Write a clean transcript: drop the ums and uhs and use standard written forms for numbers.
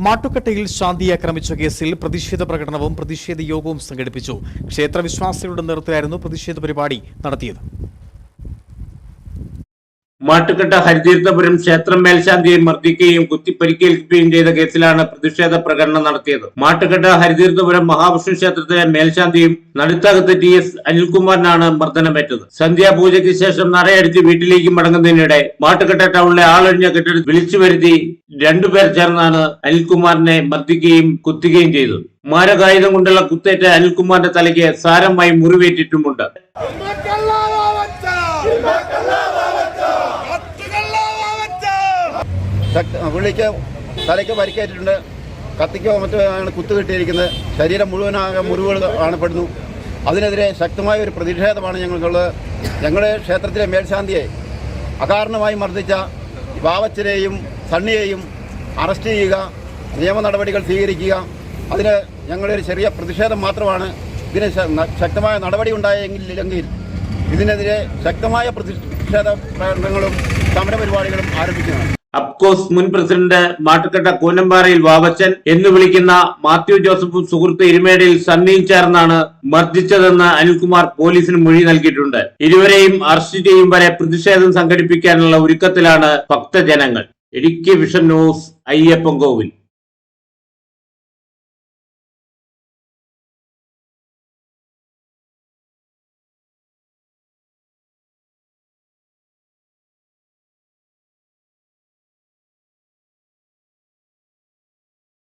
മാട്ടുക്കട്ടയിൽ ശാന്തിയെ ആക്രമിച്ച കേസിൽ പ്രതിഷേധ പ്രകടനവും പ്രതിഷേധ യോഗവും സംഘടിപ്പിച്ചു. ക്ഷേത്രവിശ്വാസികളുടെ നേതൃത്വത്തിലായിരുന്നു പ്രതിഷേധ പരിപാടി നടത്തിയത്. മാട്ടുക്കട്ട ഹരിതീർത്ഥപുരം ക്ഷേത്രം മേൽശാന്തിയെ മർദ്ദിക്കുകയും കുത്തിപ്പരിക്കേൽക്കുകയും ചെയ്ത കേസിലാണ് പ്രതിഷേധ പ്രകടനം നടത്തിയത്. മാട്ടുക്കട്ട ഹരിതീർത്ഥപുരം മഹാവിഷ്ണു ക്ഷേത്രത്തിലെ മേൽശാന്തിയും നടുത്തകത്ത് TS അനിൽകുമാറിനാണ് മർദ്ദനമേറ്റത്. സന്ധ്യാപൂജയ്ക്ക് ശേഷം നടയടിച്ച് വീട്ടിലേക്ക് മടങ്ങുന്നതിനിടെ മാട്ടുക്കട്ട ടൗണിലെ ആളൊഴിഞ്ഞ കെട്ടിടത്തിൽ വിളിച്ചു വരുത്തി രണ്ടുപേർ ചേർന്നാണ് അനിൽകുമാറിനെ മർദ്ദിക്കുകയും കുത്തുകയും ചെയ്തത്. മാരകായുധം കൊണ്ടുള്ള കുത്തേറ്റ അനിൽകുമാറിന്റെ തലയ്ക്ക് സാരമായി മുറിവേറ്റിട്ടുമുണ്ട്. പുള്ളിക്ക് തലയ്ക്ക് പരിക്കേറ്റിട്ടുണ്ട്. കത്തിക്കോ മറ്റോ ആണ് കുത്തുകിട്ടിയിരിക്കുന്നത്. ശരീരം മുഴുവനാകെ മുറിവുകൾ കാണപ്പെടുന്നു. അതിനെതിരെ ശക്തമായ ഒരു പ്രതിഷേധമാണ് ഞങ്ങൾക്കുള്ളത്. ഞങ്ങളുടെ ക്ഷേത്രത്തിലെ മേൽശാന്തിയെ അകാരണമായി മർദ്ദിച്ച വാവച്ചനെയും സണ്ണിയെയും അറസ്റ്റ് ചെയ്യുക, നിയമ നടപടികൾ സ്വീകരിക്കുക. അതിന് ഞങ്ങളുടെ ഒരു ചെറിയ പ്രതിഷേധം മാത്രമാണ്. ഇതിന് ശക്തമായ നടപടി ഉണ്ടായെങ്കിൽ ഇതിനെതിരെ ശക്തമായ പ്രതിഷേധ പ്രകടനങ്ങളും സമരപരിപാടികളും ആരംഭിക്കുന്നതാണ്. അപ്കോസ് മുൻ പ്രസിഡന്റ് മാട്ടുക്കട്ട കൂനമ്പാറയിൽ വാവച്ചൻ എന്ന് വിളിക്കുന്ന മാത്യു ജോസഫും സുഹൃത്ത് ഇരുമേടയിൽ സണ്ണിയും ചേർന്നാണ് മർദ്ദിച്ചതെന്ന് അനിൽകുമാർ പോലീസിന് മൊഴി നൽകിയിട്ടുണ്ട്. ഇരുവരെയും അറസ്റ്റ് ചെയ്യും വരെ പ്രതിഷേധം സംഘടിപ്പിക്കാനുള്ള ഒരുക്കത്തിലാണ് ഭക്തജനങ്ങൾ. Idukki vision news, Ayyappancoil.